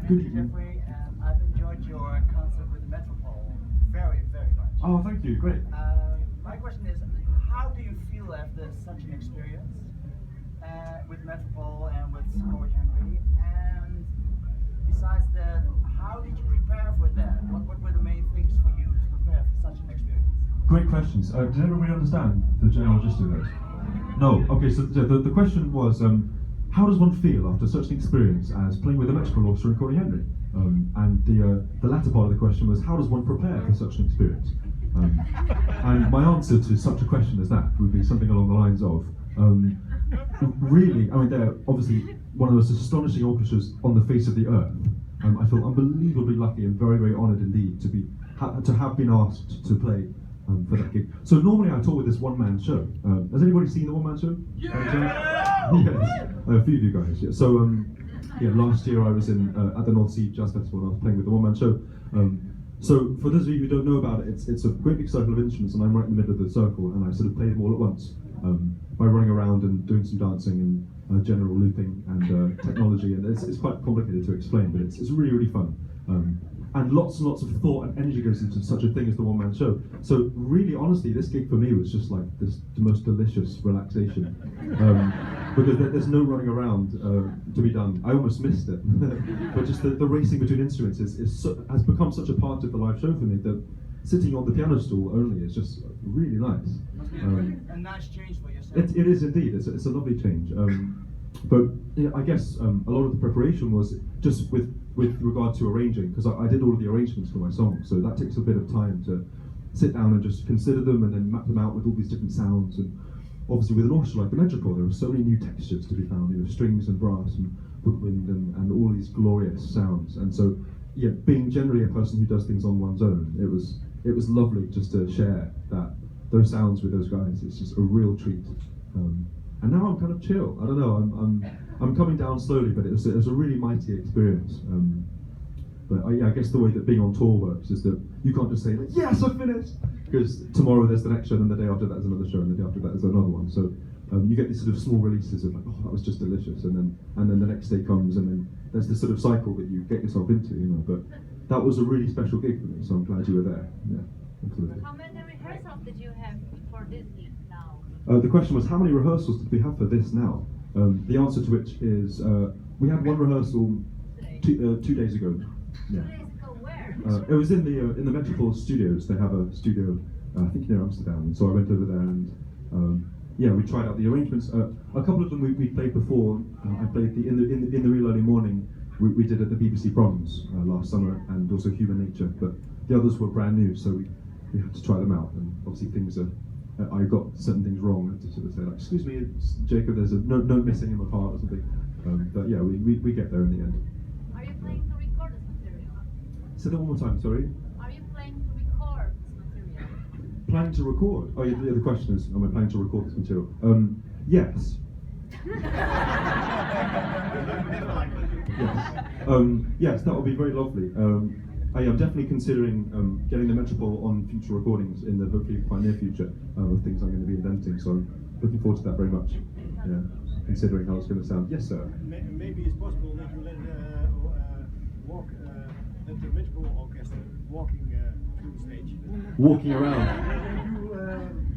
Good name's evening. Jeffrey, and I've enjoyed your concert with the Metropole very, very much. Oh, thank you. Great. My question is, how do you feel after such an experience with Metropole and with Collier? And besides that, how did you prepare for that? What were the main things for you to prepare for such an experience? Great questions. Did everybody understand the general gist of those? No. Okay. So the question was, how does one feel after such an experience as playing with the Metropole Orchestra and Corey Henry? And the latter part of the question was, how does one prepare for such an experience? And my answer to such a question as that would be something along the lines of, really, I mean, they're obviously one of the most astonishing orchestras on the face of the earth. I feel unbelievably lucky and very, very honoured indeed to have been asked to play for that gig. So normally I talk with this one-man show. Has anybody seen the one-man show? Yeah! Yes, a few of you guys. Yeah. So last year I was in at the North Sea Jazz Festival and I was playing with the one-man show. So for those of you who don't know about it, it's a great big circle of instruments and I'm right in the middle of the circle and I sort of play them all at once by running around and doing some dancing and general looping and technology, and it's quite complicated to explain, but it's really, really fun. And lots of thought and energy goes into such a thing as the one-man show. So really, honestly, this gig for me was just like the most delicious relaxation. Because there's no running around to be done. I almost missed it. But just the racing between instruments has become such a part of the live show for me that sitting on the piano stool only is just really nice. A nice change for yourself. It is indeed. It's a lovely change. But yeah, I guess a lot of the preparation was just with regard to arranging, because I did all of the arrangements for my songs, so that takes a bit of time to sit down and just consider them and then map them out with all these different sounds. And obviously with an orchestra like the Metropole, there are so many new textures to be found, strings and brass and woodwind and all these glorious sounds. And so, yeah, being generally a person who does things on one's own, it was lovely just to share those sounds with those guys. It's just a real treat. And now I'm kind of chill. I don't know. I'm coming down slowly, but it was a really mighty experience. But I guess the way that being on tour works is that you can't just say, like, yes, I finished, because tomorrow there's the next show, and then the day after that is another show, and the day after that is another one. So you get these sort of small releases of like, oh, that was just delicious, and then the next day comes, and then there's this sort of cycle that you get yourself into, But that was a really special gig for me, so I'm glad you were there. Yeah, absolutely. How many rehearsals did you have for this gig now? The question was, how many rehearsals did we have for this now? The answer to which is, we had one rehearsal 2 days ago. Yeah. 2 days ago, where? It was in the Metropole Studios. They have a studio, I think near Amsterdam, and so I went over there and we tried out the arrangements. A couple of them we played before. I played in the real early morning. We did at the BBC Proms last summer, and also Human Nature. But the others were brand new, so we had to try them out. And obviously things are. I got certain things wrong. I had to sort of say, like, excuse me, Jacob, there's a note missing in my part or something. But yeah, we get there in the end. Are you playing to record this material? Say that one more time, sorry. Are you playing to record this material? Planning to record? Oh, yeah, the question is, am I planning to record this material? Yes. Yes, that would be very lovely. I am definitely considering getting the Metropole on future recordings in the hopefully quite near future of things I'm going to be inventing, so I'm looking forward to that very much. Yeah, considering how it's going to sound. Yes, sir. Maybe it's possible that you let the Metropole Orchestra walking through the stage. Walking around.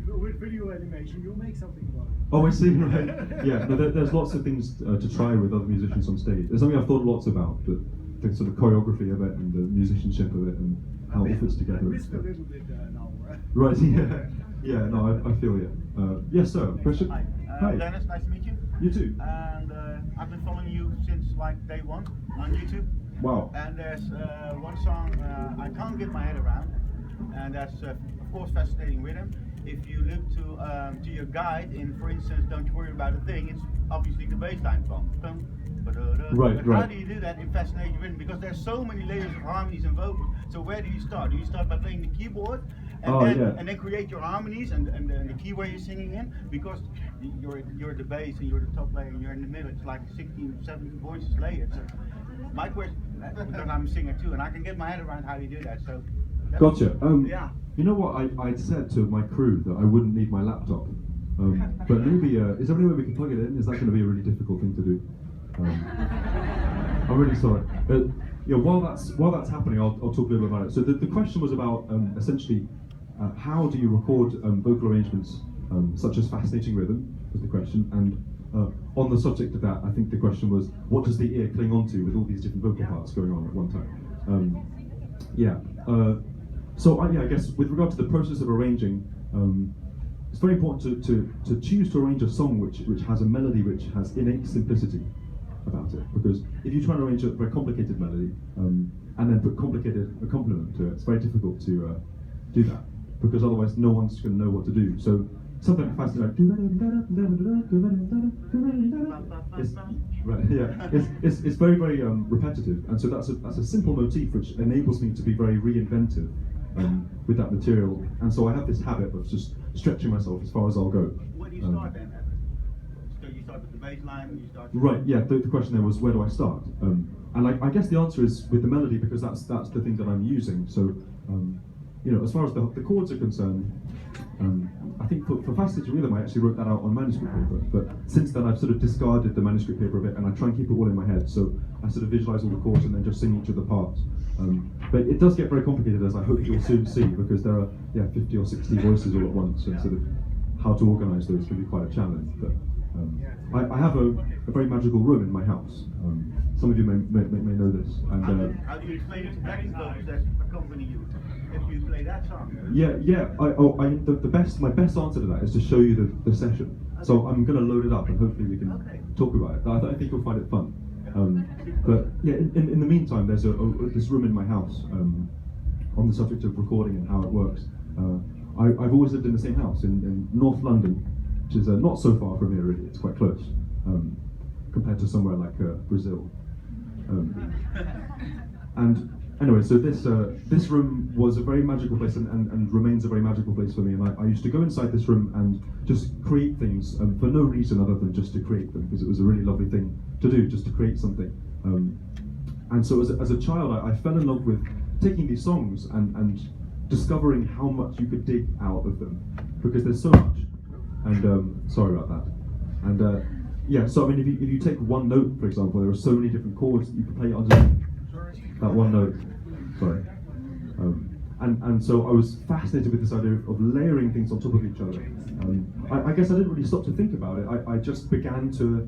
With video animation, you'll make something about it. Oh, I see. Right. Yeah. No, there's lots of things to try with other musicians on stage. There's something I've thought lots about, but the sort of choreography of it and the musicianship of it and how it fits together. I missed a little bit now. Right. Yeah. Yeah. No, I feel you. Yes, sir. Question. Hi. Hi. Dennis, nice to meet you. You too. And I've been following you since like day one on YouTube. Wow. And there's one song I can't get my head around, and that's of course Fascinating Rhythm. If you look to your guide in, for instance, Don't You Worry About a Thing, it's obviously the bass line. Right, but right. how do you do that in Fascinating Rhythm? Because there's so many layers of harmonies and vocals. So where do you start? Do you start by playing the keyboard and then create your harmonies and the key where you're singing in? Because you're the bass and you're the top layer and you're in the middle. It's like 16, 17 voices layered. So my question, because I'm a singer too, and I can get my head around how you do that. So gotcha. Yeah. You know what? I'd said to my crew that I wouldn't need my laptop. But maybe, is there any way we can plug it in? Is that going to be a really difficult thing to do? I'm really sorry. yeah, while that's happening, I'll talk a little bit about it. So the question was about essentially how do you record vocal arrangements such as fascinating rhythm was the question, and on the subject of that, I think the question was what does the ear cling onto with all these different vocal parts going on at one time. So I guess with regard to the process of arranging, it's very important to choose to arrange a song which has a melody which has innate simplicity about it, because if you try and arrange a very complicated melody and then put complicated accompaniment to it, it's very difficult to do that, because otherwise no one's going to know what to do. So something like it's very very repetitive, and so that's a simple motif which enables me to be very reinventive with that material, and so I have this habit of just stretching myself as far as I'll go. Where do you start then? So you start with the bass line, you start. Right. Yeah. The question there was where do I start? And I guess the answer is with the melody, because that's the thing that I'm using. So as far as the chords are concerned, I think for Fascinating Rhythm I actually wrote that out on manuscript paper, but since then I've sort of discarded the manuscript paper a bit, and I try and keep it all in my head. So I sort of visualize all the chords and then just sing each of the parts. But it does get very complicated, as I hope you'll soon see, because there are 50 or 60 voices all at once, and sort of how to organise those can be quite a challenge. But I have a very magical room in my house. Some of you may know this. And how do you explain it to backing vocals that accompany you if you play that song? My best answer to that is to show you the session. So I'm going to load it up, and hopefully we can talk about it. I think you'll find it fun. But yeah, in the meantime, there's this room in my house on the subject of recording and how it works. I've always lived in the same house in North London, which is not so far from here really. It's quite close compared to somewhere like Brazil. And anyway, so this room was a very magical place and remains a very magical place for me. And I used to go inside this room and just create things for no reason other than just to create them, because it was a really lovely thing to do, just to create something. And so as a child, I fell in love with taking these songs and discovering how much you could dig out of them, because there's so much. And sorry about that. And so I mean, if you take one note, for example, there are so many different chords that you can play underneath that one note. Sorry. And so I was fascinated with this idea of layering things on top of each other. I guess I didn't really stop to think about it. I just began to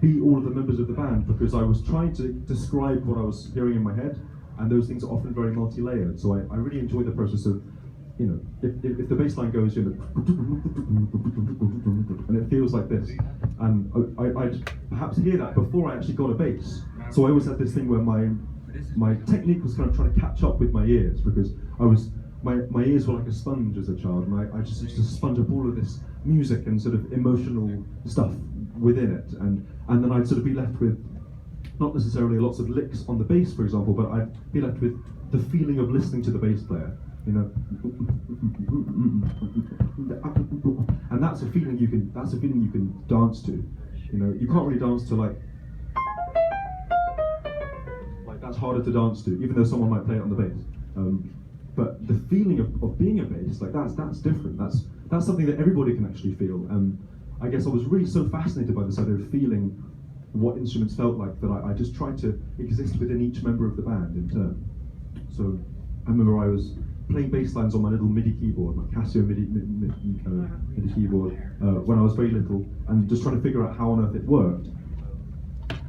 be all of the members of the band, because I was trying to describe what I was hearing in my head, and those things are often very multi-layered. So I really enjoy the process of, if the bass line goes, and it feels like this, and I'd perhaps hear that before I actually got a bass. So I always had this thing where my technique was kind of trying to catch up with my ears, because my ears were like a sponge as a child, and I just used to sponge up all of this music and sort of emotional stuff within it, and then I'd sort of be left with not necessarily lots of licks on the bass, for example, but I'd be left with the feeling of listening to the bass player, and that's a feeling you can dance to. You can't really dance to like that's harder to dance to, even though someone might play it on the bass. But the feeling of being a bass, like that's different. That's something that everybody can actually feel. I guess I was really so fascinated by this idea of feeling what instruments felt like that I just tried to exist within each member of the band in turn. So I remember I was playing bass lines on my little MIDI keyboard, my Casio MIDI keyboard, when I was very little, and just trying to figure out how on earth it worked.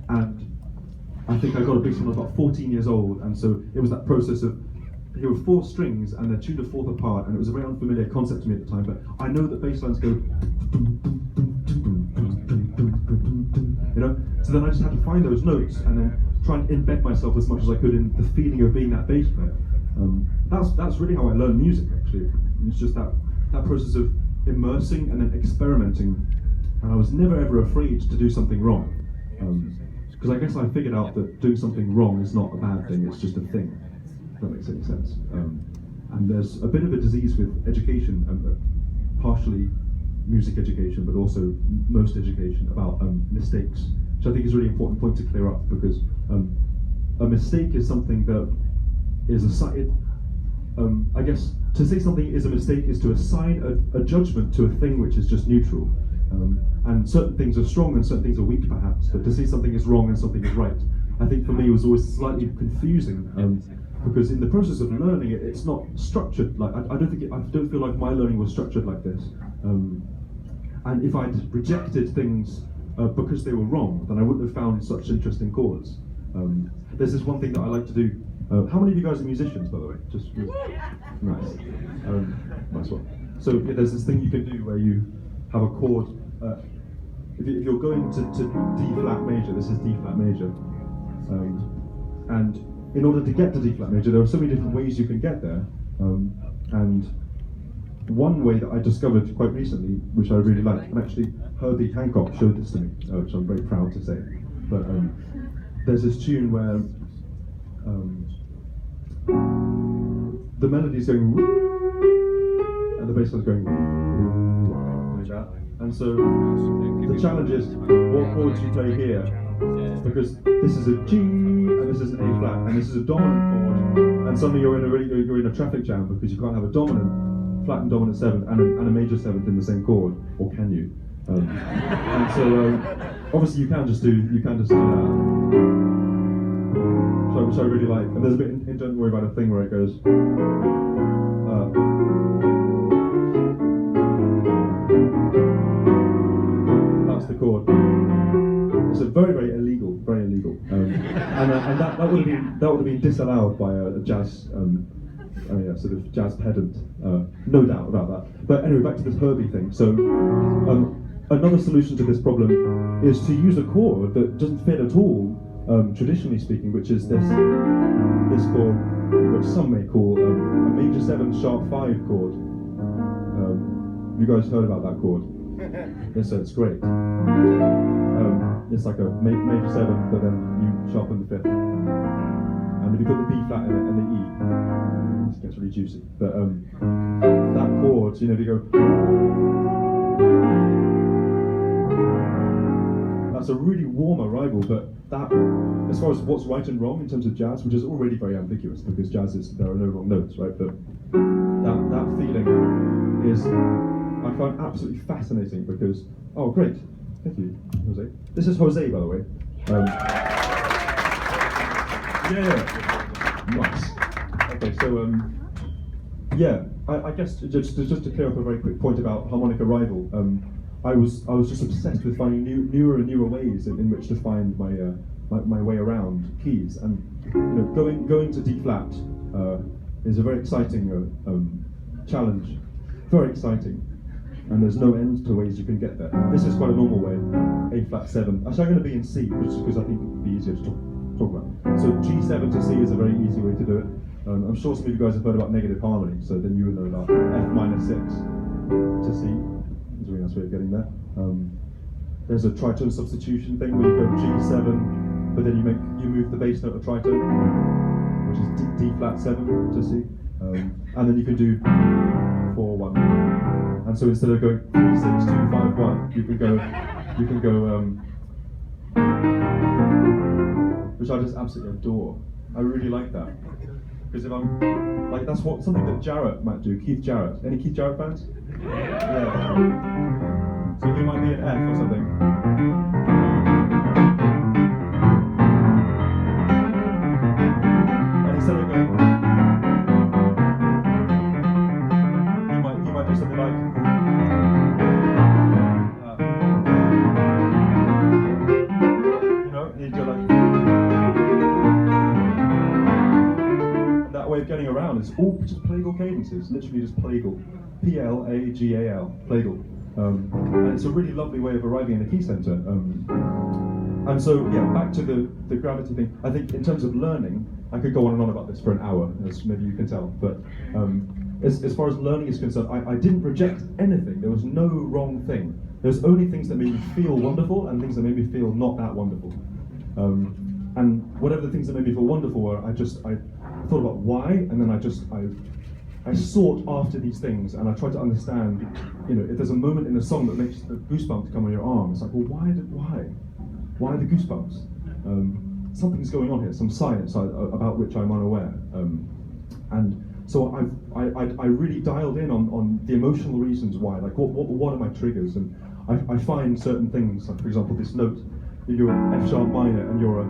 And I think I got a bass when I was about 14 years old, and so it was that process of, here were 4 strings and they're tuned a fourth apart, and it was a very unfamiliar concept to me at the time, but I know that bass lines go, so then I just had to find those notes and then try and embed myself as much as I could in the feeling of being that bass player. That's really how I learned music, actually. It's just that process of immersing and then experimenting, and I was never ever afraid to do something wrong. Because I guess I figured out that doing something wrong is not a bad thing, it's just a thing, if that makes any sense. And there's a bit of a disease with education, partially music education, but also most education, about mistakes, which I think is a really important point to clear up, because a mistake is something that is I guess to say something is a mistake is to assign a judgment to a thing which is just neutral. And certain things are strong and certain things are weak, perhaps, but to say something is wrong and something is right, I think for me was always slightly confusing. Because in the process of learning it, it's not structured like I don't feel like my learning was structured like this. And if I'd rejected things because they were wrong, then I wouldn't have found such interesting chords. There's this one thing that I like to do. How many of you guys are musicians, by the way? Just nice, nice one. So yeah, there's this thing you can do where you have a chord. If you're going to D flat major, this is D flat major, and in order to get to D flat major, there are so many different ways you can get there, and one way that I discovered quite recently, which I really like, and actually Herbie Hancock showed this to me, which I'm very proud to say, but there's this tune where the melody is going and the bass line's going like that, and so the challenge is what chords you play here, because this is a G and this is an A flat and this is a dominant chord, and suddenly you're in a traffic jam because you can't have a dominant flat and dominant seventh and a major seventh in the same chord, or can you? And so obviously you can just do that. Which I really like, and there's a bit in Don't Worry About a Thing where it goes. That's the chord. It's a very illegal, and that would have been disallowed by a jazz, sort of jazz pedant, no doubt about that. But anyway, back to this Herbie thing. So another solution to this problem is to use a chord that doesn't fit at all. Traditionally speaking, which is this chord, which some may call a major 7 sharp 5 chord. You guys heard about that chord? Yes, so it's great. It's like a major 7, but then you sharpen the 5th. And if you put the B flat in it and the E, it gets really juicy. But that chord, if you go, that's a really warm arrival, but that, as far as what's right and wrong in terms of jazz, which is already very ambiguous because jazz is, there are no wrong notes, right? But that feeling is, I find absolutely fascinating because, oh great, thank you, Jose. This is Jose, by the way. Nice. Okay, so yeah, I guess just to clear up a very quick point about harmonic arrival. I was just obsessed with finding newer and newer ways in which to find my way around keys, and going to D flat is a very exciting challenge, very exciting, and there's no end to ways you can get there. This is quite a normal way, A flat 7. Actually, I'm going to be in C, just because I think it would be easier to talk about. So G7 to C is a very easy way to do it. I'm sure some of you guys have heard about negative harmony, so then you would know about F minor 6 to C. Is a really nice way of getting there. There's a tritone substitution thing where you go G7, but then you move the bass note of tritone, which is D flat 7 to C, and then you can do 4-1. And so instead of going 3-6-2-5-1, you can go, which I just absolutely adore. I really like that, because if I'm like, that's something that Jarrett might do. Keith Jarrett. Any Keith Jarrett fans? Yeah. So he might be an F or something. And instead of going, he might do something like. He'd go like. And that way of getting around is all just plagal cadences, literally just plagal. P-L-A-G-A-L, plagal. And it's a really lovely way of arriving in a key center. And so, yeah, back to the gravity thing. I think in terms of learning, I could go on and on about this for an hour, as maybe you can tell. But as far as learning is concerned, I didn't reject anything. There was no wrong thing. There's only things that made me feel wonderful and things that made me feel not that wonderful. And whatever the things that made me feel wonderful were, I thought about why, and then I sought after these things, and I tried to understand, if there's a moment in a song that makes the goosebumps come on your arm, it's like, well, why the goosebumps? Something's going on here, some science about which I'm unaware. And so I really dialed in on the emotional reasons why, like what are my triggers, and I find certain things, like for example this note, you're F sharp minor and you're a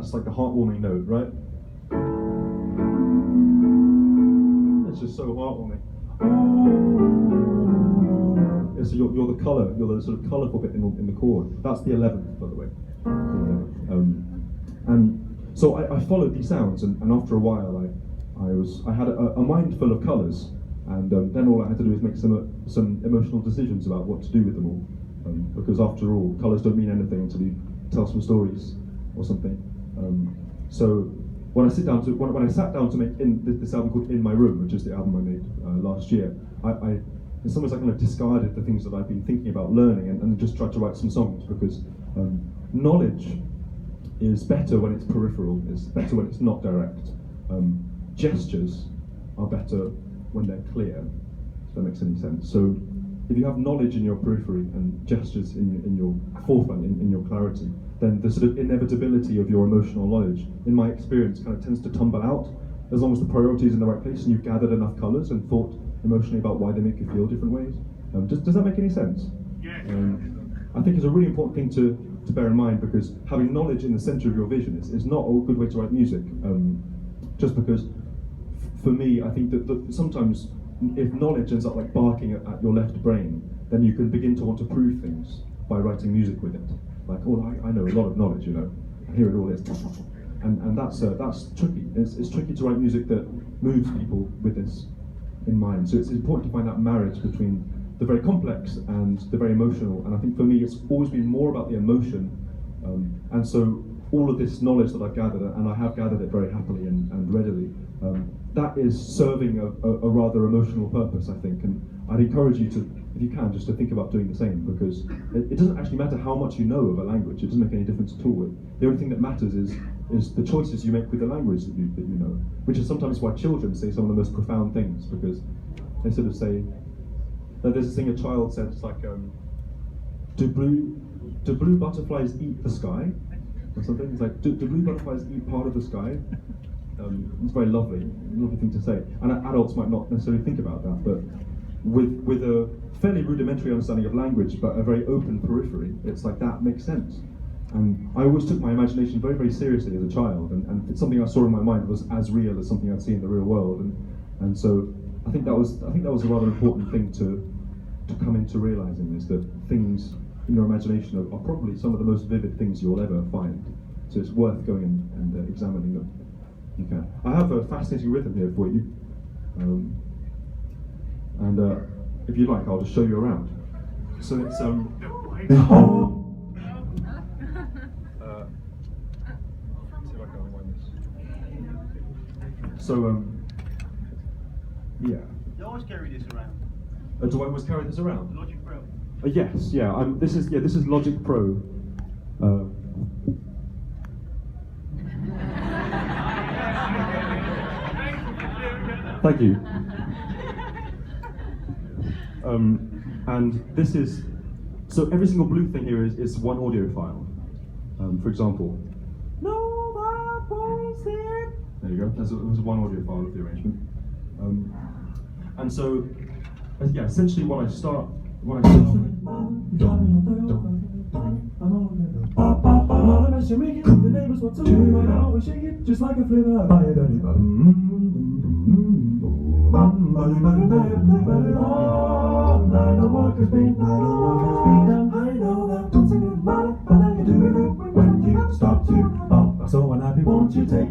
that's like the heartwarming note, right? It's just so heartwarming. So you're the colour, you're the sort of colourful bit in the chord. That's the 11th, by the way. And so I followed these sounds, and after a while I had a mind full of colours, and then all I had to do was make some emotional decisions about what to do with them all. Because after all, colours don't mean anything until you tell some stories or something. So when I sat down to make this album called In My Room, which is the album I made last year, in some ways I kind of discarded the things that I've been thinking about learning and just tried to write some songs, because knowledge is better when it's peripheral, it's better when it's not direct. Gestures are better when they're clear, if that makes any sense. So if you have knowledge in your periphery and gestures in your forefront, in your clarity, then the sort of inevitability of your emotional knowledge, in my experience, kind of tends to tumble out, as long as the priority is in the right place and you've gathered enough colours and thought emotionally about why they make you feel different ways. Does that make any sense? Yeah. I think it's a really important thing to bear in mind, because having knowledge in the centre of your vision is not a good way to write music. Just because, for me, I think that sometimes if knowledge ends up like barking at your left brain, then you can begin to want to prove things by writing music with it. Like, oh, I know a lot of knowledge, you know, and here it all is. And that's tricky. It's tricky to write music that moves people with this in mind. So it's important to find that marriage between the very complex and the very emotional. And I think for me, it's always been more about the emotion. And so all of this knowledge that I've gathered, and I have gathered it very happily and readily, that is serving a rather emotional purpose, I think. And I'd encourage you to, if you can, just to think about doing the same, because it doesn't actually matter how much you know of a language. It doesn't make any difference at all. The only thing that matters is the choices you make with the language that you know, which is sometimes why children say some of the most profound things, because they sort of say, there's this thing a child said, it's like, do blue butterflies eat the sky? Or something. It's like, do blue butterflies eat part of the sky? It's very lovely thing to say. And adults might not necessarily think about that, but with a fairly rudimentary understanding of language, but a very open periphery, it's like that makes sense. And I always took my imagination very, very seriously as a child, and it's something I saw in my mind was as real as something I'd see in the real world. And so I think that was a rather important thing to come into realizing, is that things in your imagination are probably some of the most vivid things you'll ever find. So it's worth going and examining them. You can. I have a fascinating rhythm here for you, and if you'd like, I'll just show you around. So it's see if I can unwind this. So yeah. You always carry this around. Do I always carry this around? Logic Pro. Yes, yeah. This is Logic Pro. Thank you. And this is, so every single blue thing here is one audio file. For example, no, that voice it. There you go. There's one audio file of the arrangement. And so, yeah, essentially when I start. The neighbors want to do it, I always shake it just like a flavor. When you start to bump, so when I be won't you take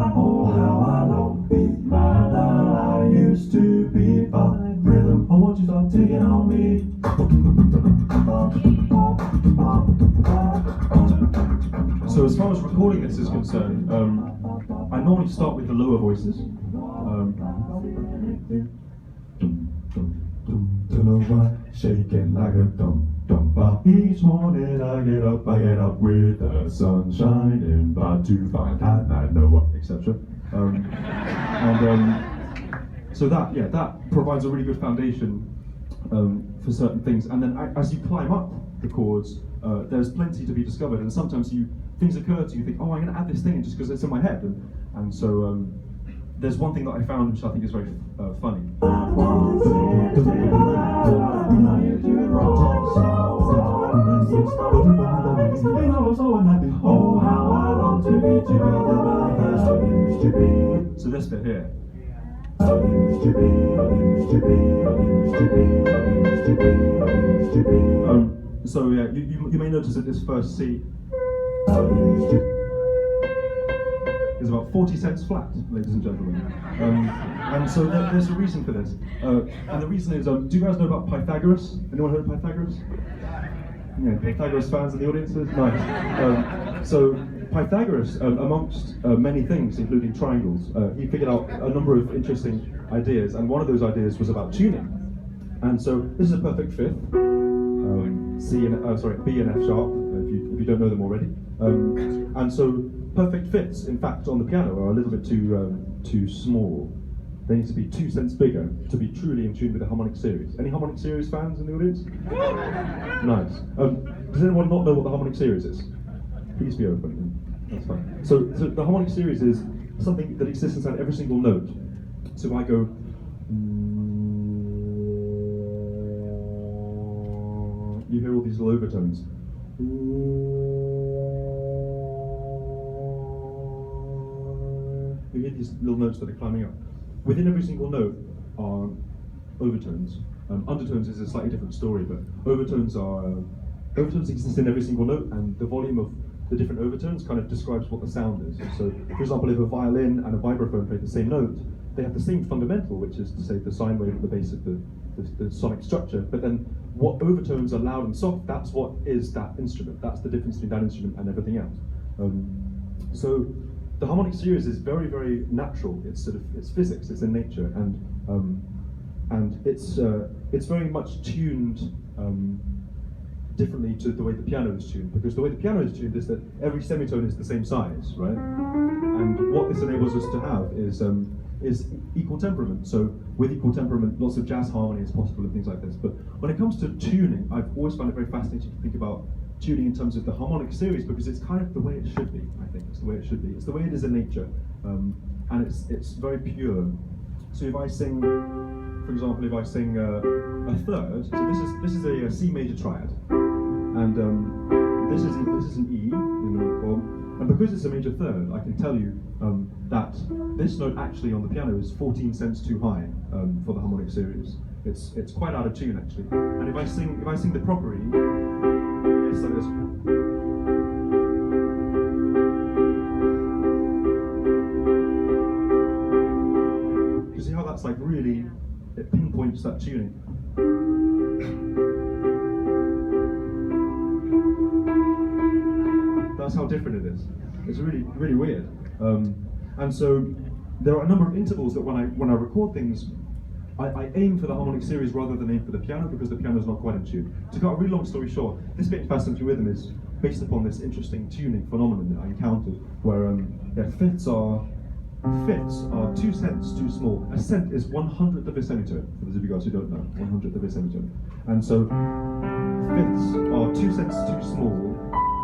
oh how I long beat my love. I used to be a rhythm. Oh won't you stop taking on me? So as far as recording this is concerned, I normally start with the lower voices. Shaking like a dum-dum. Each morning I get up with the sun shining, but to find that I know, etc. So that provides a really good foundation for certain things. And then as you climb up the chords, there's plenty to be discovered. And sometimes things occur to you, think, oh, I'm going to add this thing in just because it's in my head. And so there's one thing that I found which I think is very funny. was so unhappy. Oh, how I long to be together as I used to be. So this bit here. I used to be, I used to be, I used to be, I used to be, I used to be. So yeah, you may notice that this first C is about 40 cents flat, ladies and gentlemen. And so there's a reason for this. And the reason is, do you guys know about Pythagoras? Anyone heard of Pythagoras? Yeah, Pythagoras fans in the audience? Nice. So Pythagoras, amongst many things, including triangles, he figured out a number of interesting ideas, and one of those ideas was about tuning. And so this is a perfect fifth, B and F sharp, if you don't know them already. And so perfect fifths, in fact, on the piano are a little bit too small. They need to be 2 cents bigger to be truly in tune with the harmonic series. Any harmonic series fans in the audience? Nice. Does anyone not know what the harmonic series is? Please be open. That's fine. So the harmonic series is something that exists inside every single note. So if I go, you hear all these little overtones. You hear these little notes that are climbing up. Within every single note are overtones. Undertones is a slightly different story, but overtones exist in every single note, and the volume of the different overtones kind of describes what the sound is. So, for example, if a violin and a vibraphone play the same note, they have the same fundamental, which is to say the sine wave at the base of the sonic structure, but then what overtones are loud and soft, that's what is that instrument. That's the difference between that instrument and everything else. So the harmonic series is very, very natural. It's physics. It's in nature, and it's very much tuned differently to the way the piano is tuned, because the way the piano is tuned is that every semitone is the same size, right? And what this enables us to have is equal temperament. So with equal temperament, lots of jazz harmony is possible and things like this. But when it comes to tuning, I've always found it very fascinating to think about tuning in terms of the harmonic series, because it's kind of the way it should be. I think it's the way it should be. It's the way it is in nature, and it's very pure. So if I sing, for example, if I sing a third, so this is a C major triad, and this is an E in the note form. And because it's a major third, I can tell you that this note actually on the piano is 14 cents too high for the harmonic series. It's quite out of tune actually. And if I sing the proper E, it's like this. You see how that's like really, it pinpoints that tuning. That's how different it is. It's really, really weird. And so there are a number of intervals that when I record things, I aim for the harmonic series rather than aim for the piano, because the piano is not quite in tune. To cut a really long story short, this bit in Fast and Rhythm is based upon this interesting tuning phenomenon that I encountered, where fifths are 2 cents too small. A cent is 1/100th of a semitone, for those of you guys who don't know, 1/100th of a semitone. And so fifths are 2 cents too small.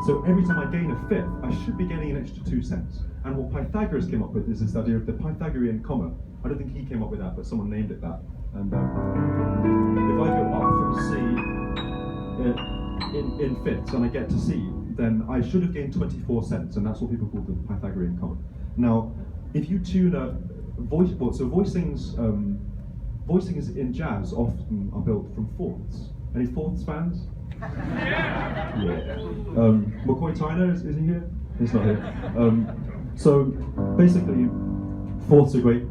So every time I gain a fifth, I should be getting an extra 2 cents. And what Pythagoras came up with is this idea of the Pythagorean comma. I don't think he came up with that, but someone named it that. And if I go up from C in fifths and I get to C, then I should have gained 24 cents, and that's what people call the Pythagorean comma. Now, if you tune a voice, so voicings in jazz often are built from fourths. Any fourths fans? Yeah. McCoy Tyner, is he here? He's not here. So basically, fourths are great.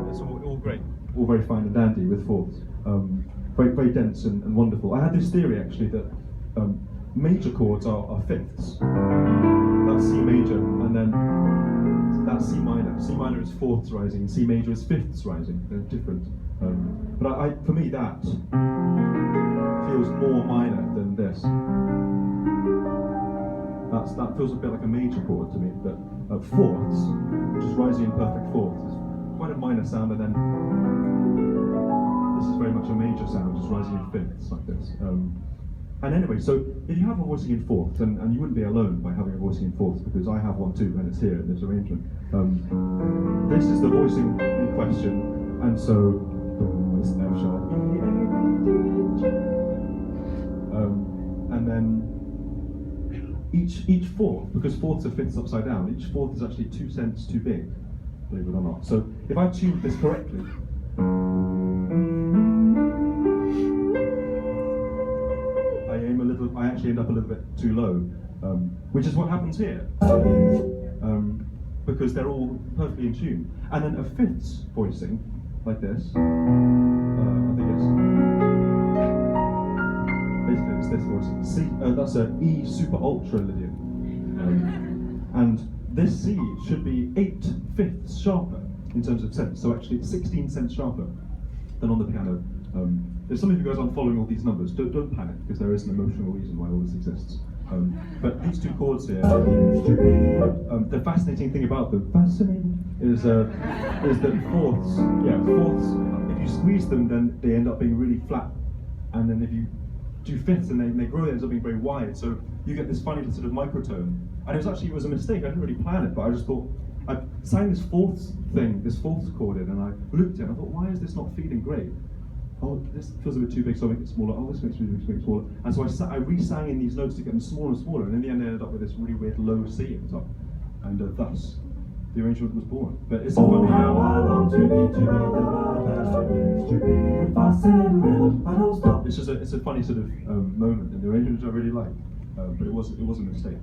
It's all great, all very fine and dandy with fourths. Very, very dense and wonderful. I had this theory actually that major chords are fifths. That's C major, and then that's C minor. C minor is fourths rising, and C major is fifths rising. They're different. But for me, that feels more minor than this. That feels a bit like a major chord to me. But fourths, which is rising in perfect fourths, is quite a minor sound, and then this is very much a major sound, just rising in fifths like this. And anyway, so if you have a voicing in fourths, and you wouldn't be alone by having a voicing in fourths, because I have one too, and it's here in this arrangement. This is the voicing in question, and so it's F sharp, E, A, D, G, fourth, because fourths are fifths upside down, each fourth is actually 2 cents too big, believe it or not. So if I tune this correctly, I actually end up a little bit too low, which is what happens here, because they're all perfectly in tune. And then a fifths voicing, like this, I think basically it's this voicing. C, that's an E super ultra Lydian. And this C should be 8/5 sharper in terms of cents, so actually it's 16 cents sharper than on the piano. If some of you guys aren't following all these numbers, don't panic, because there is an emotional reason why all this exists. But these two chords here, the fascinating thing about them, is that fourths, if you squeeze them, then they end up being really flat. And then if you do fifths and they grow, it ends up being very wide. So you get this funny sort of microtone. And it was a mistake, I didn't really plan it, but I just thought, I sang this fourths chord in, and I looped it, and I thought, why is this not feeling great? Oh, this feels a bit too big, so I'll make it smaller. Oh, this makes it smaller. And so I re-sang in these notes to get them smaller and smaller, and in the end I ended up with this really weird low C at the top. And thus, the arrangement was born. But it's a funny... It's a funny sort of moment in the arrangement, which I really like. But it was a mistake.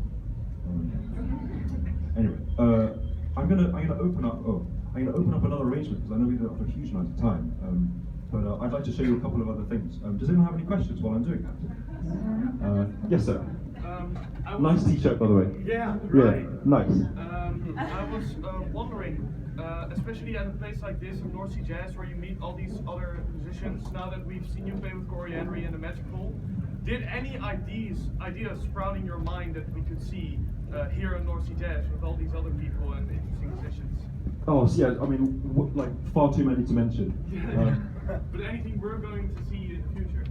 Anyway, I'm gonna open up another arrangement, because I know we did it for a huge amount of time. But I'd like to show you a couple of other things. Does anyone have any questions while I'm doing that? Yes, sir. Nice t-shirt, by the way. Yeah, right. Yeah, nice. I was wondering, especially at a place like this in North Sea Jazz, where you meet all these other musicians, now that we've seen you play with Collier and the Magical, did any ideas sprout in your mind that we could see here in North Sea Jazz with all these other people and interesting musicians? Oh, so yeah, I mean, like far too many to mention. But anything we're going to see in the future?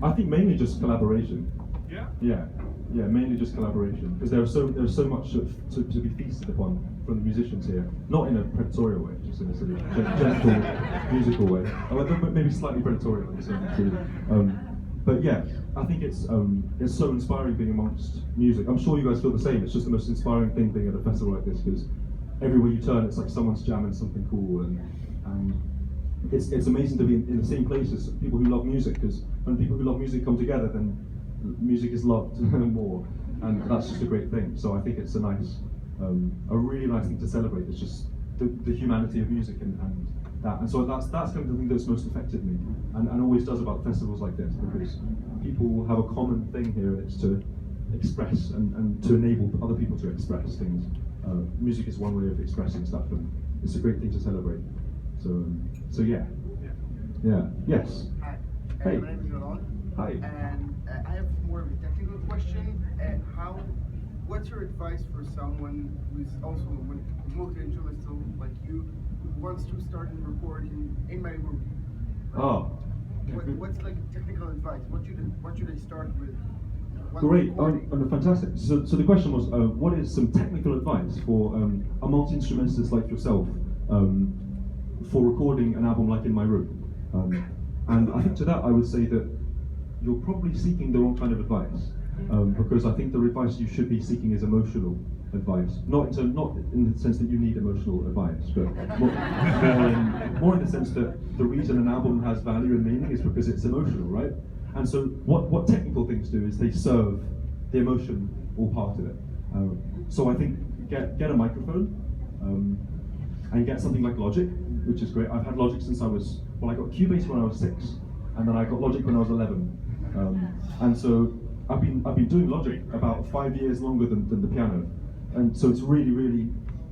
I think mainly just collaboration. Yeah? Yeah, mainly just collaboration, because there's so much to be feasted upon from the musicians here. Not in a predatorial way, just in a sort of gentle, musical way. Maybe slightly predatorial in some too. But yeah, I think it's so inspiring being amongst music. I'm sure you guys feel the same. It's just the most inspiring thing being at a festival like this, because everywhere you turn, it's like someone's jamming something cool, and it's amazing to be in the same place as people who love music, because when people who love music come together, then music is loved more, and that's just a great thing. So I think it's a really nice thing to celebrate. It's just the humanity of music and that, and so that's kind of the thing that's most affected me, and always does about festivals like this, because people have a common thing here, and it's to express and to enable other people to express things. Music is one way of expressing stuff, and it's a great thing to celebrate. So yeah. Yes. Hi. Hey. My name is Roland. Hi. And I have more of a technical question. What's your advice for someone who's also a multi-instrumental like you, who wants to start recording in my room? Oh. What's like technical advice? What should I start with? Great, fantastic. So the question was, what is some technical advice for a multi-instrumentalist like yourself for recording an album like In My Room? And I think to that I would say that you're probably seeking the wrong kind of advice, because I think the advice you should be seeking is emotional advice, not in the sense that you need emotional advice, but more in the sense that the reason an album has value and meaning is because it's emotional, right? And so what technical things do is they serve the emotion all part of it. So I think get a microphone and get something like Logic, which is great. I've had Logic since I got Cubase when I was 6, and then I got Logic when I was 11. And so I've been doing Logic about 5 years longer than the piano. And so it's really,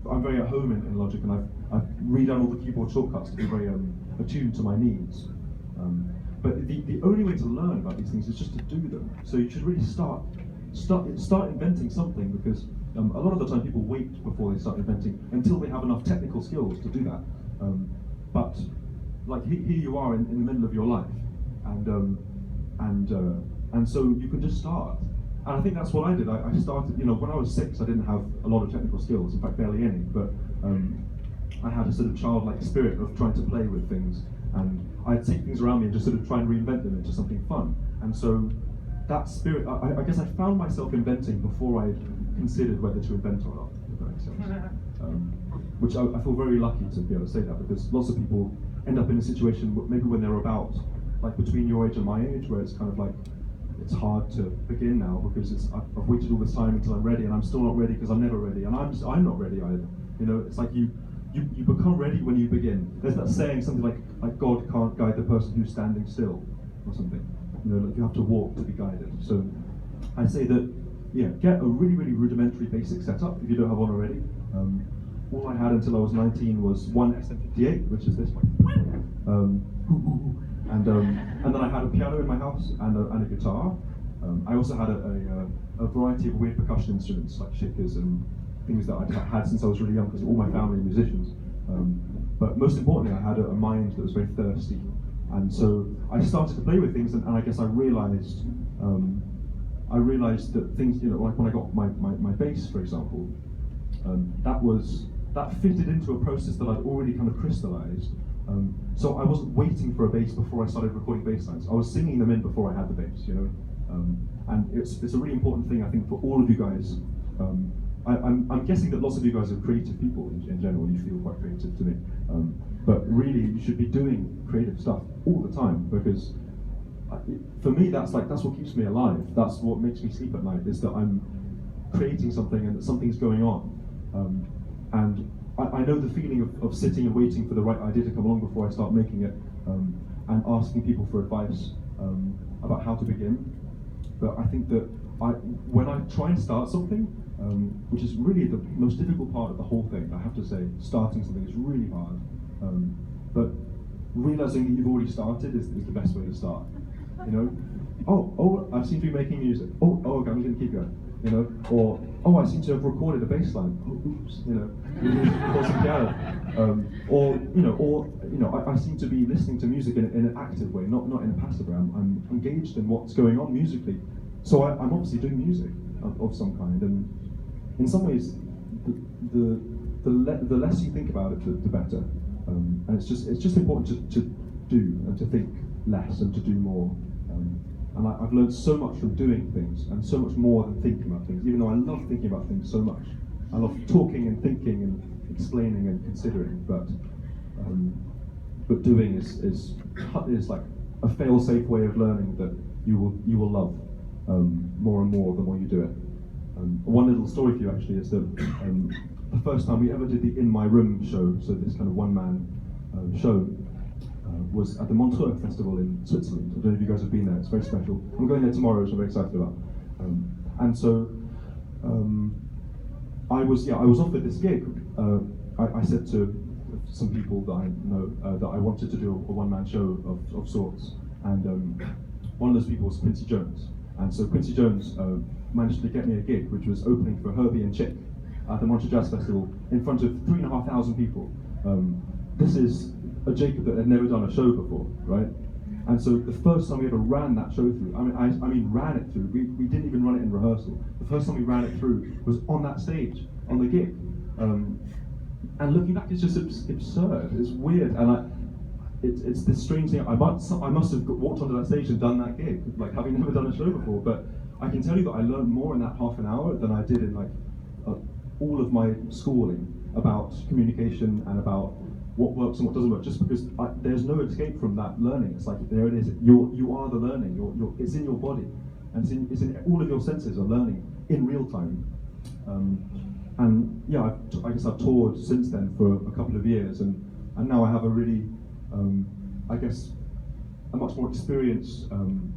I'm very at home in Logic, and I've redone all the keyboard shortcuts to be very attuned to my needs. But the only way to learn about these things is just to do them. So you should really start inventing something, because a lot of the time people wait before they start inventing until they have enough technical skills to do that. But like here you are in the middle of your life, and so you can just start. And I think that's what I did. I started, when I was 6, I didn't have a lot of technical skills, in fact barely any, but I had a sort of childlike spirit of trying to play with things, and I'd take things around me and just sort of try and reinvent them into something fun. And so that spirit, I guess I found myself inventing before I considered whether to invent or not, if that makes sense. Which I feel very lucky to be able to say that, because lots of people end up in a situation maybe when they're about, like between your age and my age, where it's kind of like, it's hard to begin now because I've waited all this time until I'm ready, and I'm still not ready because I'm never ready, and I'm not ready either. You know, it's like you become ready when you begin. There's that saying, something like God can't guide the person who's standing still, or something. You know, like you have to walk to be guided. So I say that, yeah, get a really, really rudimentary basic setup if you don't have one already. All I had until I was 19 was one SM58, which is this one. And then I had a piano in my house and a guitar. I also had a variety of weird percussion instruments like shakers and things that I'd had since I was really young, because all my family are musicians. But most importantly, I had a mind that was very thirsty. And so I started to play with things, and I guess I realized that things, you know, like when I got my bass, for example, that fitted into a process that I'd already kind of crystallized. So I wasn't waiting for a bass before I started recording bass lines. I was singing them in before I had the bass, you know. And it's a really important thing, I think, for all of you guys. I'm guessing that lots of you guys are creative people in general. You feel quite creative to me, but really you should be doing creative stuff all the time, because for me that's what keeps me alive. That's what makes me sleep at night, is that I'm creating something and that something's going on. And I know the feeling of sitting and waiting for the right idea to come along before I start making it, and asking people for advice about how to begin. But I think that when I try and start something, which is really the most difficult part of the whole thing, I have to say, starting something is really hard. But realizing that you've already started is the best way to start. You know, oh, I seem to be making music. Oh, okay, I'm going to keep going. You know, or oh, I seem to have recorded a bass line. Oh, oops, you know, or some piano. Or I seem to be listening to music in an active way, not in a passive way. I'm engaged in what's going on musically. So I'm obviously doing music of some kind, and in some ways, the less you think about it, the better. And it's just important to do and to think less and to do more. And I've learned so much from doing things, and so much more than thinking about things. Even though I love thinking about things so much, I love talking and thinking and explaining and considering. But doing is like a fail-safe way of learning that you will love more and more the more you do it. One little story for you actually is that the first time we ever did the In My Room show, so this kind of one-man show, was at the Montreux Festival in Switzerland. I don't know if you guys have been there, it's very special. I'm going there tomorrow, which I'm very excited about. And so I was offered this gig. I said to some people that I know that I wanted to do a one-man show of sorts, and one of those people was Quincy Jones. And so Quincy Jones managed to get me a gig, which was opening for Herbie and Chick at the Montreux Jazz Festival in front of 3,500 people. This is a Jacob that had never done a show before, right? And so the first time we ever ran that show through, I mean ran it through, we didn't even run it in rehearsal. The first time we ran it through was on that stage, on the gig. And looking back, it's just absurd, it's weird, and it's this strange thing. I must have walked onto that stage and done that gig, like having never done a show before, but I can tell you that I learned more in that half an hour than I did in like all of my schooling about communication and about what works and what doesn't work, just because there's no escape from that learning. It's like, there it is, you are the learning, it's in your body, and it's in all of your senses are learning in real time. And yeah, I guess I've toured since then for a couple of years, and now I have a really, I guess, a much more experienced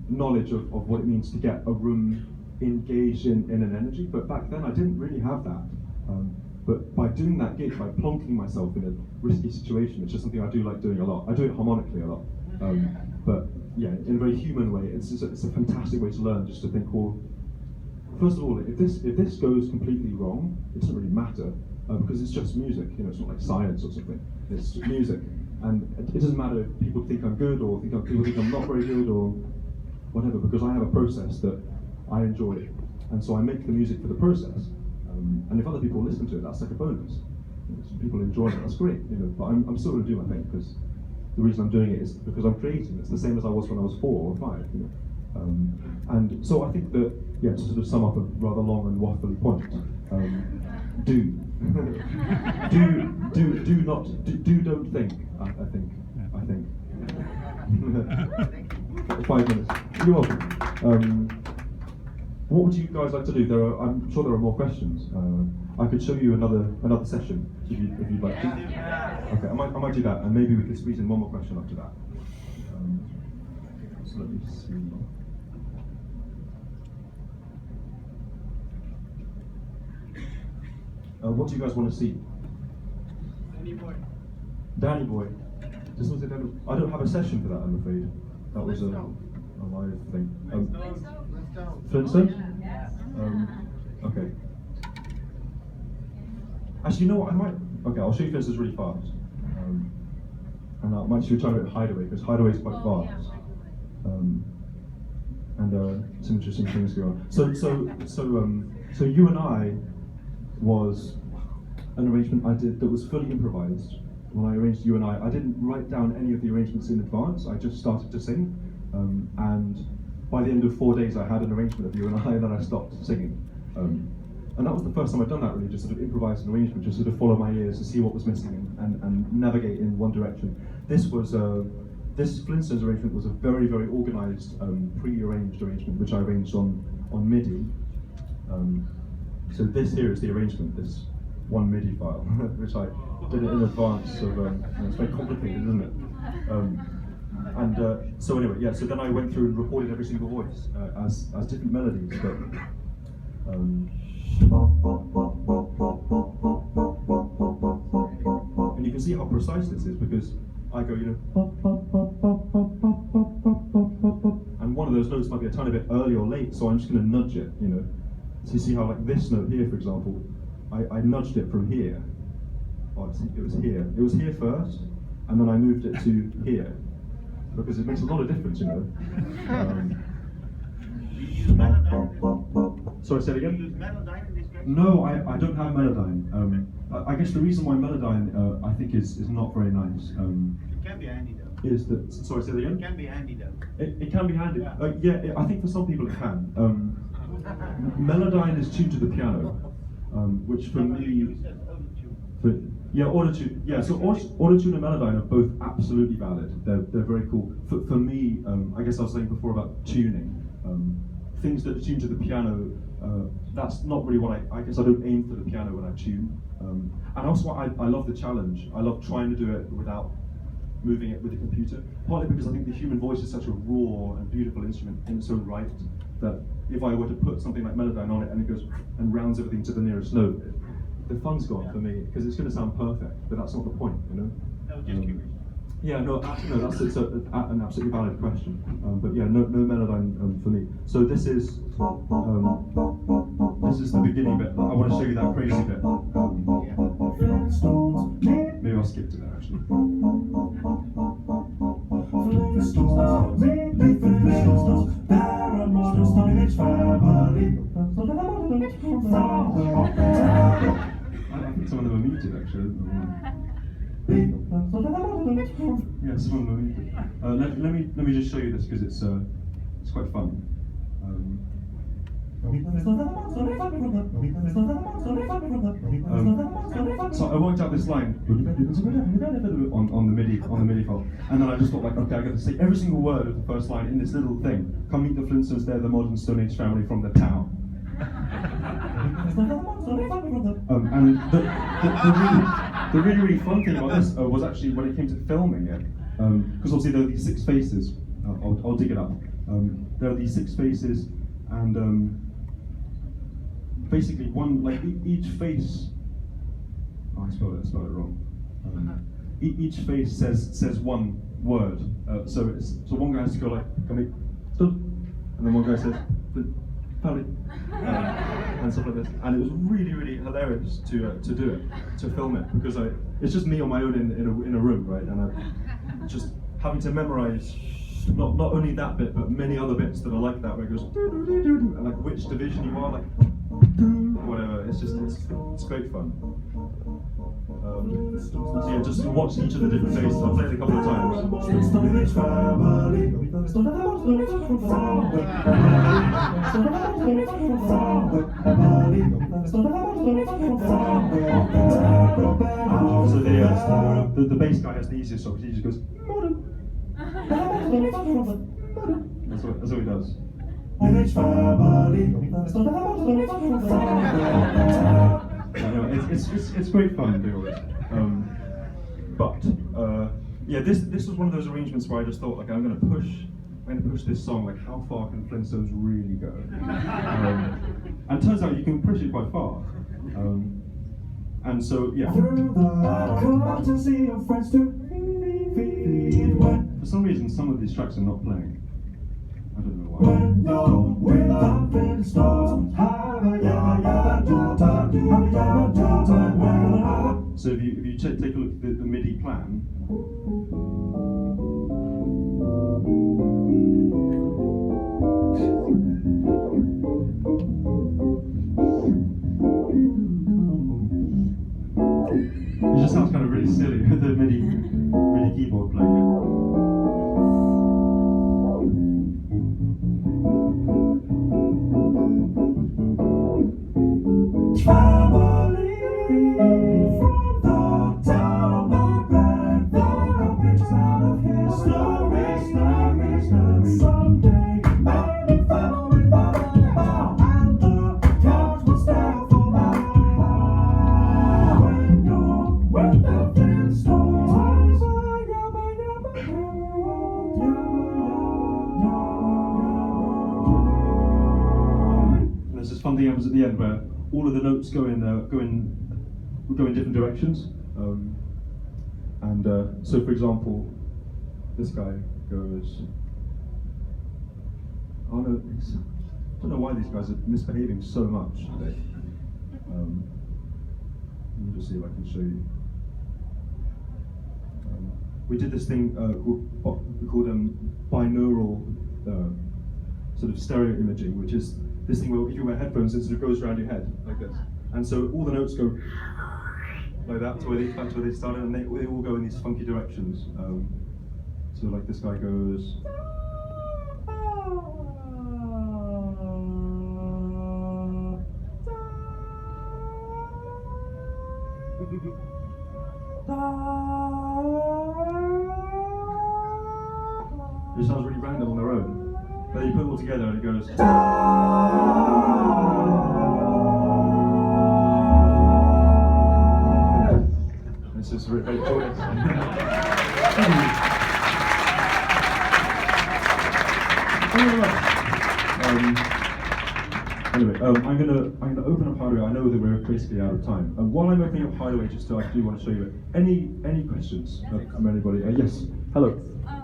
knowledge of what it means to get a room engaged in an energy. But back then I didn't really have that. But by doing that gig, by plonking myself in a risky situation, which is something I do like doing a lot. I do it harmonically a lot. But yeah, in a very human way, it's a fantastic way to learn, just to think, well, first of all, if this goes completely wrong, it doesn't really matter, because it's just music, you know, it's not like science or something, it's music. And it doesn't matter if people think I'm good, or people think I'm not very good, or whatever, because I have a process that I enjoy, and so I make the music for the process. And if other people listen to it, that's like a bonus. You know, so people enjoy it, that's great, you know. But I'm still going to do my thing, because the reason I'm doing it is because I'm creating. It's the same as I was when I was 4 or 5, you know. And so I think that, yeah, to sort of sum up a rather long and waffly point, do don't think. I think. 5 minutes. You're welcome. What would you guys like to do? I'm sure there are more questions. I could show you another session if you'd like to. Okay, I might do that, and maybe we could squeeze in one more question after that. So let me see. What do you guys want to see? Danny Boy. Just was it Danny? I don't have a session for that, I'm afraid. That was a live thing. Flintstones? Okay. Actually, you know what? Okay, I'll show you Flintstones really fast. And I might show you a tiny bit of Hideaway, because Hideaway is quite fast. And some interesting things go on. So You and I was an arrangement I did that was fully improvised. When I arranged You and I didn't write down any of the arrangements in advance. I just started to sing, and by the end of 4 days, I had an arrangement of You and and then I stopped singing. And that was the first time I'd done that, really, just sort of improvise an arrangement, just sort of follow my ears to see what was missing and navigate in one direction. This Flintstones arrangement was a very, very organised, pre-arranged arrangement, which I arranged on MIDI. So this here is the arrangement, this one MIDI file, which I did it in advance of, it's very complicated, isn't it? So anyway, yeah, so then I went through and recorded every single voice as different melodies, but and you can see how precise this is, because I go, and one of those notes might be a tiny bit early or late, so I'm just going to nudge it, So you see how, like, this note here, for example, I nudged it from here. Oh, it was here. It was here first, and then I moved it to here, because it makes a lot of difference, Sorry, say it again? No, I don't have Melodyne. I guess the reason why Melodyne I think is not very nice. It can be handy though. Is that, sorry, say it again? It can be handy though. It can be handy. Yeah, I think for some people it can. Melodyne is tuned to the piano, which for me, Autotune. Yeah, so Autotune and Melodyne are both absolutely valid. They're very cool. For me, I guess I was saying before about tuning. Things that are tuned to the piano, that's not really what I guess I don't aim for the piano when I tune. And also I love the challenge. I love trying to do it without moving it with a computer. Partly because I think the human voice is such a raw and beautiful instrument in its own right, that if I were to put something like Melodyne on it and it goes and rounds everything to the nearest note, the fun's gone for me, because it's going to sound perfect, but that's not the point, No, just curious. Yeah, no, that's an absolutely valid question. But yeah, no Melodyne for me. So this is the beginning bit. I want to show you that crazy bit. Maybe I'll skip to that actually. I think some of them are muted actually. Yeah, some of them are muted. Let me just show you this, because it's quite fun. So I worked out this line on the MIDI file, and then I just thought, like, okay, I got to say every single word of the first line in this little thing. Come meet the Flintstones, they're the modern Stone Age family from the town. And the really fun thing about this was actually when it came to filming it, because obviously there are these 6 faces. I'll dig it up. There are these 6 faces, and basically each face. Oh, I spelled it wrong. Each face says one word. So one guy has to go like, "Come here," and then one guy says, "Family," and stuff like this. And it was really, really hilarious to do it, to film it, because it's just me on my own in a room, right? And I'm just having to memorize not only that bit, but many other bits that are like that, where it goes and like which division you are, like whatever. It's great fun. So yeah, just watch each of the different faces. I'll play it a couple of times. So the bass guy has the easiest song. He just goes modern. That's what he does. It's great fun doing all this. But yeah, this was one of those arrangements where I just thought, like, I'm gonna push this song. Like, how far can Flintstones really go? And it turns out you can push it quite far. And so yeah. For some reason, some of these tracks are not playing. I don't know why. So if you take a look at the MIDI plan. It just sounds kind of really silly with the MIDI keyboard playing. Fun thing happens at the end where all of the notes go in different directions, so for example, this guy goes. Oh no, I don't know why these guys are misbehaving so much today. Let me just see if I can show you. We did this thing called binaural sort of stereo imaging, which is this thing where if you wear headphones, it sort of goes around your head like this, and so all the notes go like that to where they started, and they all go in these funky directions. So like this guy goes. It sounds really random on their own. But then you put it all together and it goes. It's just very joyous. Anyway, I'm gonna open up Hideaway. I know that we're basically out of time. While I'm opening up Hideaway, I do want to show you it. Any questions from anybody? Yes. Hello.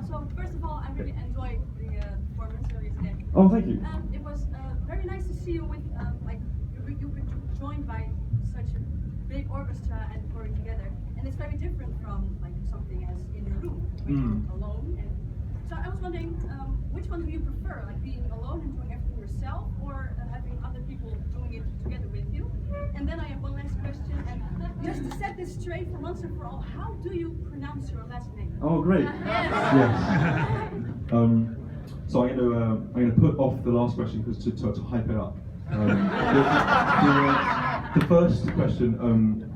So first of all, I really enjoyed the performance earlier today. Oh, thank you. It was very nice to see you with you were joined by such a big orchestra and pouring together, and it's very different from like something as in your room when you're alone. And so I was wondering, which one do you prefer, like being alone and doing everything yourself, or having other people doing it together with you? And then I have one last question, and just to set this straight for once and for all, how do you pronounce your last name? Oh, great. Yes. So I'm gonna put off the last question because to hype it up. The first question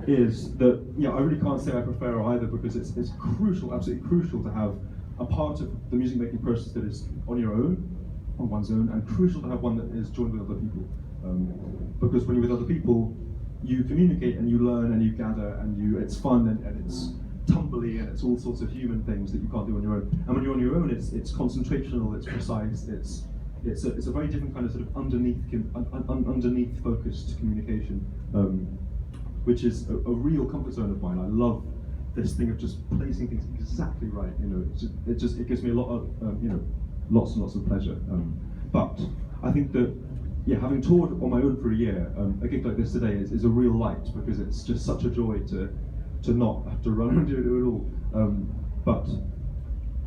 is that I really can't say I prefer either, because it's crucial, absolutely crucial, to have a part of the music making process that is on one's own, and crucial to have one that is joined with other people. Because when you're with other people, you communicate and you learn and you gather and it's fun and it's tumbly and it's all sorts of human things that you can't do on your own. And when you're on your own, it's concentrational, it's precise, it's a very different kind of sort of underneath focused communication, which is a real comfort zone of mine. I love this thing of just placing things exactly right. It gives me a lot of lots and lots of pleasure. But I think that having toured on my own for a year, a gig like this today is a real light, because it's just such a joy to not have to run and do it all. But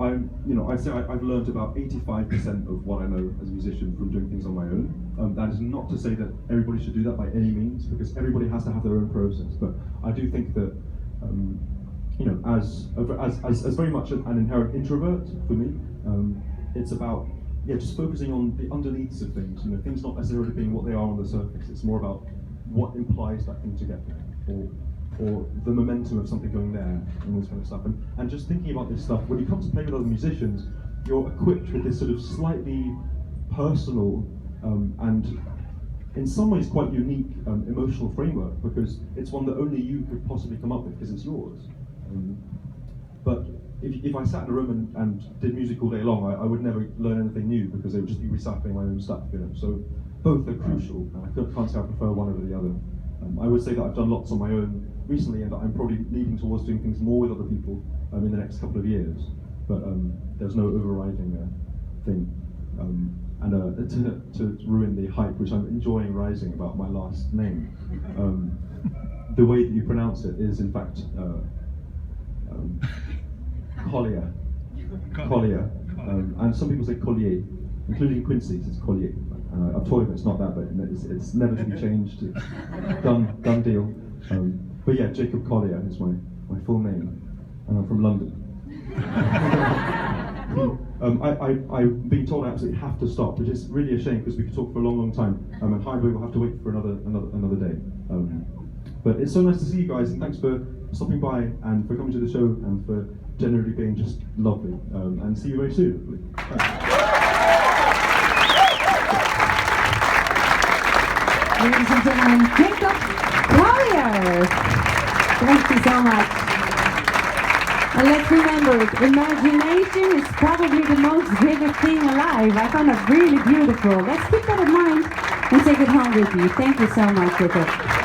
I'd say I've learned about 85% of what I know as a musician from doing things on my own. That is not to say that everybody should do that by any means, because everybody has to have their own process. But I do think that, as very much an inherent introvert for me, it's about just focusing on the underneaths of things. You know, things not necessarily being what they are on the surface. It's more about what implies that thing to get there, or the momentum of something going there, and all this kind of stuff. And just thinking about this stuff, when you come to play with other musicians, you're equipped with this sort of slightly personal and in some ways quite unique emotional framework, because it's one that only you could possibly come up with because it's yours. But if I sat in a room and did music all day long, I would never learn anything new, because it would just be recycling my own stuff, you know. So both are crucial, and I can't say I prefer one over the other. I would say that I've done lots on my own recently, and that I'm probably leaning towards doing things more with other people in the next couple of years. But there's no overriding thing. And to ruin the hype, which I'm enjoying rising about my last name, the way that you pronounce it is in fact Collier. Collier. And some people say Collier, including Quincy says Collier. I've told him it's not that, but it's never to be changed. It's done deal. But yeah, Jacob Collier is my full name, and I'm from London. I've been told I absolutely have to stop, which is really a shame, because we could talk for a long time, and Heidelberg will have to wait for another day. But it's so nice to see you guys, and thanks for stopping by and for coming to the show and for generally being just lovely. And see you very soon. Ladies and gentlemen, Jacob Collier. Thank you so much. And let's remember it, imagination is probably the most vivid thing alive. I found that really beautiful. Let's keep that in mind and take it home with you. Thank you so much, Jacob.